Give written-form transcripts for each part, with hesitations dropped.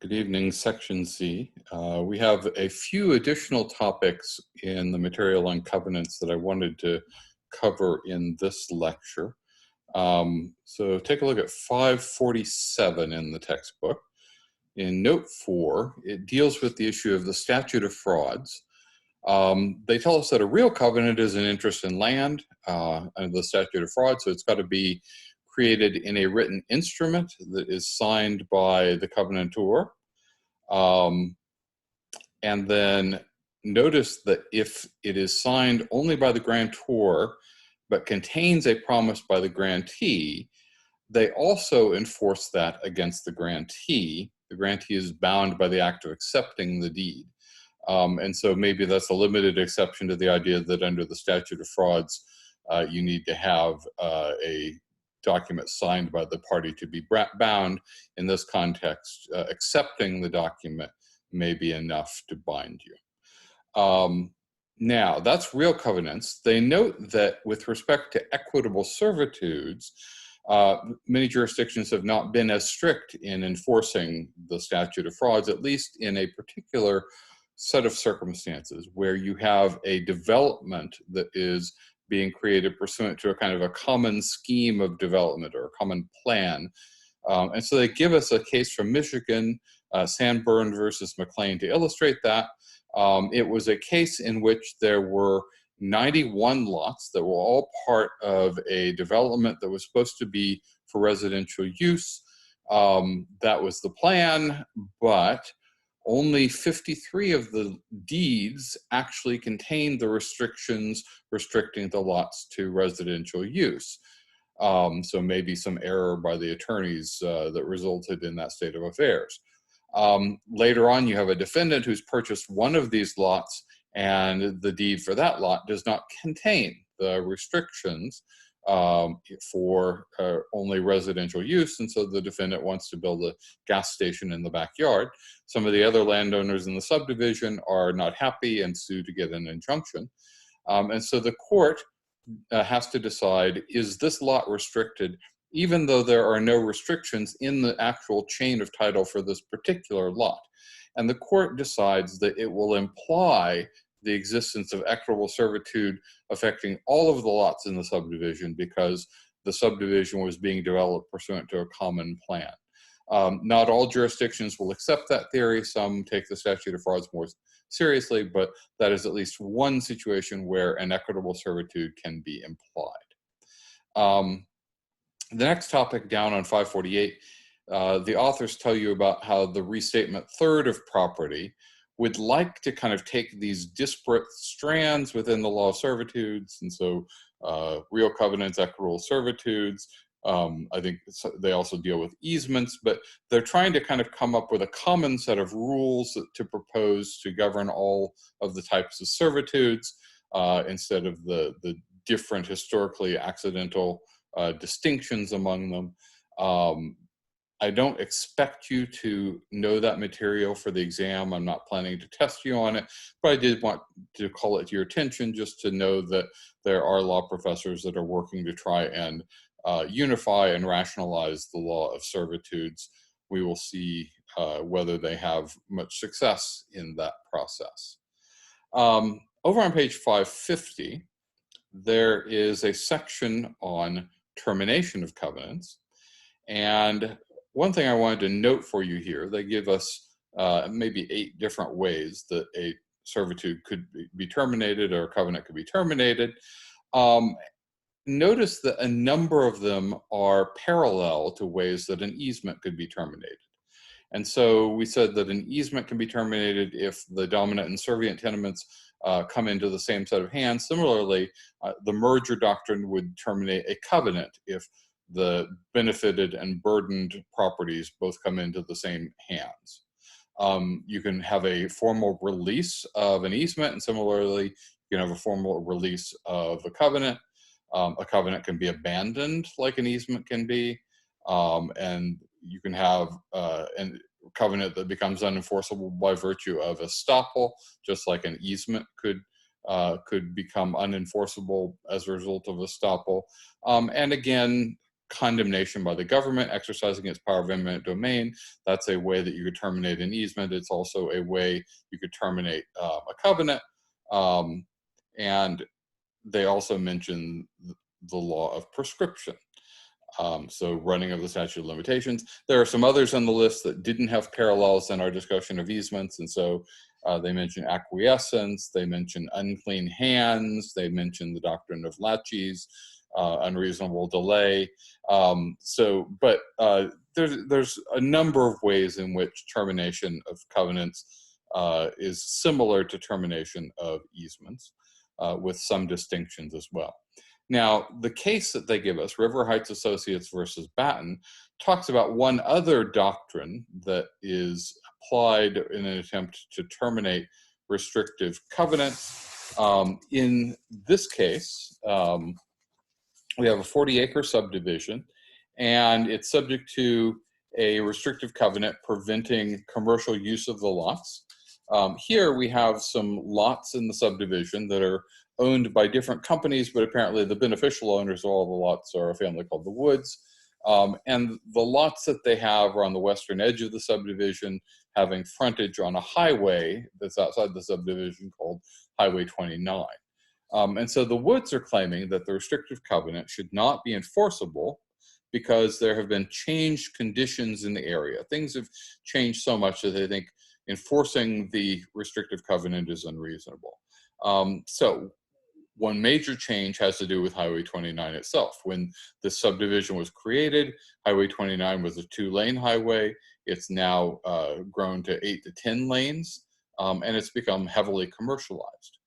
Good evening, Section C. We have a few additional topics in the material on covenants that I wanted to cover in this lecture. So take a look at 547 in the textbook. In Note 4, it deals with the issue of the Statute of Frauds. They tell us that a real covenant is an interest in land under the Statute of Frauds, so it's got to be created in a written instrument that is signed by the covenantor. And then notice that if it is signed only by the grantor, but contains a promise by the grantee, they also enforce that against the grantee. The grantee is bound by the act of accepting the deed. And so maybe that's a limited exception to the idea that under the Statute of Frauds, you need to have a document signed by the party to be bound. In this context, accepting the document may be enough to bind you. Now, that's real covenants. They note that with respect to equitable servitudes, many jurisdictions have not been as strict in enforcing the Statute of Frauds, at least in a particular set of circumstances where you have a development that is being created pursuant to a kind of a common scheme of development or a common plan. And so they give us a case from Michigan, Sanborn versus McLean, to illustrate that. It was a case in which there were 91 lots that were all part of a development that was supposed to be for residential use. That was the plan, but only 53 of the deeds actually contained the restrictions restricting the lots to residential use. So maybe some error by the attorneys that resulted in that state of affairs. Later on, you have a defendant who's purchased one of these lots, and the deed for that lot does not contain the restrictions for only residential use, and so the defendant wants to build a gas station in the backyard. Some of the other landowners in the subdivision are not happy and sue to get an injunction. And so the court has to decide, is this lot restricted, even though there are no restrictions in the actual chain of title for this particular lot? And the court decides that it will imply the existence of equitable servitude affecting all of the lots in the subdivision because the subdivision was being developed pursuant to a common plan. Not all jurisdictions will accept that theory. Some take the Statute of Frauds more seriously, but that is at least one situation where an equitable servitude can be implied. The next topic down on 548, the authors tell you about how the restatement third of property would like to kind of take these disparate strands within the law of servitudes, and so real covenants, equitable servitudes. I think they also deal with easements, but they're trying to kind of come up with a common set of rules to propose to govern all of the types of servitudes instead of the different historically accidental distinctions among them. I don't expect you to know that material for the exam. I'm not planning to test you on it, but I did want to call it to your attention just to know that there are law professors that are working to try and unify and rationalize the law of servitudes. We will see whether they have much success in that process. Over on page 550, there is a section on termination of covenants. And one thing I wanted to note for you here, they give us maybe 8 different ways that a servitude could be terminated or a covenant could be terminated. Notice that a number of them are parallel to ways that an easement could be terminated. And so we said that an easement can be terminated if the dominant and servient tenements come into the same set of hands. Similarly, the merger doctrine would terminate a covenant if the benefited and burdened properties both come into the same hands. You can have a formal release of an easement, and similarly, you can have a formal release of a covenant. A covenant can be abandoned like an easement can be, and you can have a covenant that becomes unenforceable by virtue of estoppel, just like an easement could become unenforceable as a result of estoppel. And again, condemnation by the government exercising its power of eminent domain. That's a way that you could terminate an easement. It's also a way you could terminate a covenant. And they also mention the law of prescription. So running of the statute of limitations. There are some others on the list that didn't have parallels in our discussion of easements, and so they mention acquiescence, they mention unclean hands, they mention the doctrine of laches, unreasonable delay. But there's a number of ways in which termination of covenants is similar to termination of easements, with some distinctions as well. Now, the case that they give us, River Heights Associates versus Batten, talks about one other doctrine that is applied in an attempt to terminate restrictive covenants. In this case, we have a 40-acre subdivision, and it's subject to a restrictive covenant preventing commercial use of the lots. Here we have some lots in the subdivision that are owned by different companies, but apparently the beneficial owners of all the lots are a family called the Woods. And the lots that they have are on the western edge of the subdivision, having frontage on a highway that's outside the subdivision called Highway 29. And so the Woods are claiming that the restrictive covenant should not be enforceable because there have been changed conditions in the area. Things have changed so much that they think enforcing the restrictive covenant is unreasonable. So one major change has to do with Highway 29 itself. When the subdivision was created, Highway 29 was a 2-lane highway. It's now grown to 8 to 10 lanes, and it's become heavily commercialized.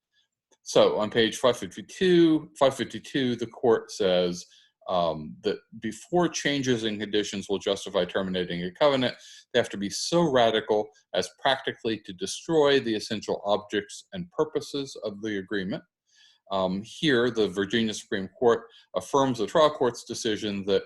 So on page 552, the court says that before changes in conditions will justify terminating a covenant, they have to be so radical as practically to destroy the essential objects and purposes of the agreement. Here, the Virginia Supreme Court affirms the trial court's decision that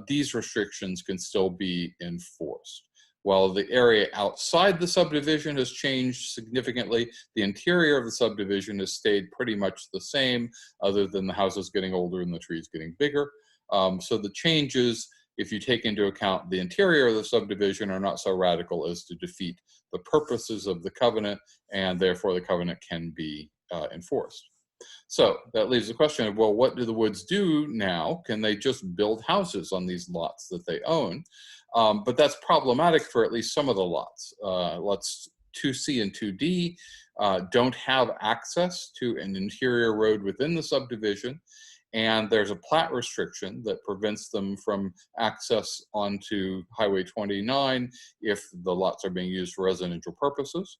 these restrictions can still be enforced. While the area outside the subdivision has changed significantly, the interior of the subdivision has stayed pretty much the same, other than the houses getting older and the trees getting bigger. So the changes, if you take into account the interior of the subdivision, are not so radical as to defeat the purposes of the covenant, and therefore the covenant can be enforced. So that leaves the question of, well, what do the Woods do now? Can they just build houses on these lots that they own? But that's problematic for at least some of the lots. Lots 2C and 2D don't have access to an interior road within the subdivision, and there's a plat restriction that prevents them from access onto Highway 29 if the lots are being used for residential purposes.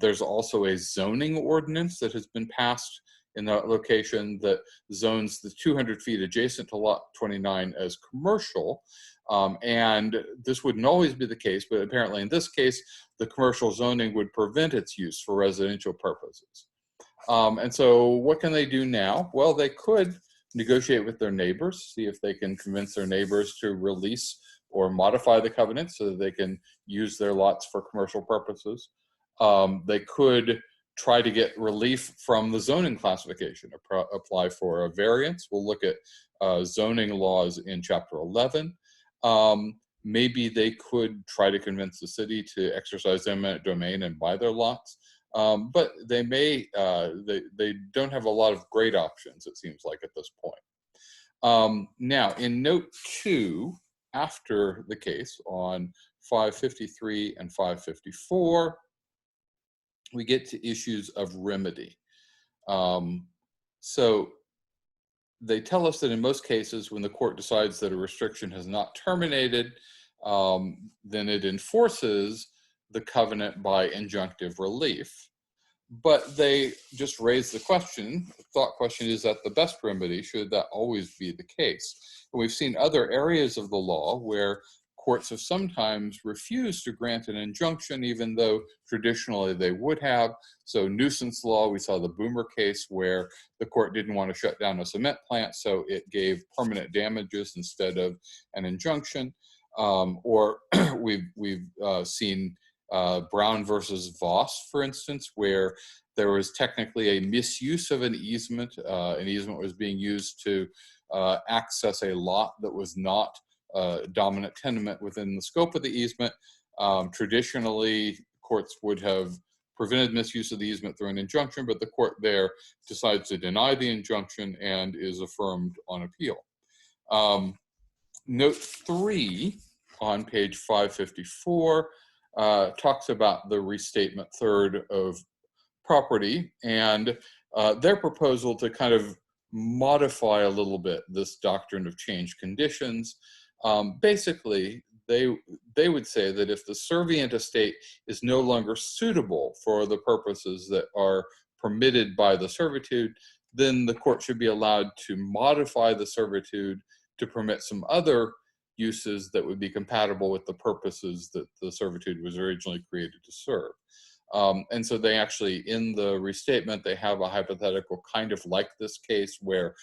There's also a zoning ordinance that has been passed in that location that zones the 200 feet adjacent to lot 29 as commercial. And this wouldn't always be the case, but apparently in this case, the commercial zoning would prevent its use for residential purposes. And so what can they do now? Well, they could negotiate with their neighbors, see if they can convince their neighbors to release or modify the covenant so that they can use their lots for commercial purposes. They could try to get relief from the zoning classification, apply for a variance. We'll look at zoning laws in Chapter 11. Maybe they could try to convince the city to exercise eminent domain and buy their lots. But they may, they don't have a lot of great options, it seems like, at this point. Now, in note 2, after the case on 553 and 554, we get to issues of remedy. So they tell us that in most cases, when the court decides that a restriction has not terminated, then it enforces the covenant by injunctive relief. But they just raise the question, the thought question, is that the best remedy? Should that always be the case? And we've seen other areas of the law where courts have sometimes refused to grant an injunction, even though traditionally they would have. So nuisance law, we saw the Boomer case where the court didn't want to shut down a cement plant, so it gave permanent damages instead of an injunction. Or we've seen Brown versus Voss, for instance, where there was technically a misuse of an easement. An easement was being used to access a lot that was not a dominant tenement within the scope of the easement. Traditionally, courts would have prevented misuse of the easement through an injunction, but the court there decides to deny the injunction and is affirmed on appeal. Note 3 on page 554 talks about the restatement third of property and their proposal to kind of modify a little bit this doctrine of changed conditions. Basically, they would say that if the servient estate is no longer suitable for the purposes that are permitted by the servitude, then the court should be allowed to modify the servitude to permit some other uses that would be compatible with the purposes that the servitude was originally created to serve. And so they actually, in the restatement, they have a hypothetical kind of like this case where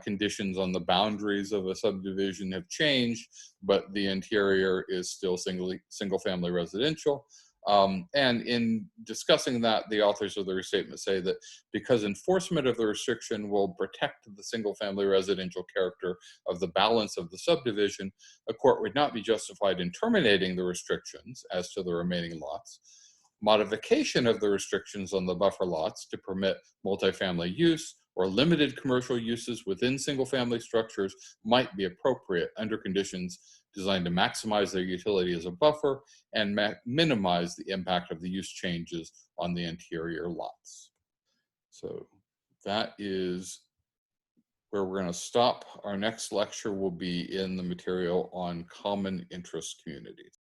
conditions on the boundaries of a subdivision have changed, but the interior is still single family residential. And in discussing that, the authors of the restatement say that because enforcement of the restriction will protect the single family residential character of the balance of the subdivision, a court would not be justified in terminating the restrictions as to the remaining lots. Modification of the restrictions on the buffer lots to permit multifamily use or limited commercial uses within single family structures might be appropriate under conditions designed to maximize their utility as a buffer and minimize the impact of the use changes on the interior lots. So that is where we're going to stop. Our next lecture will be in the material on common interest communities.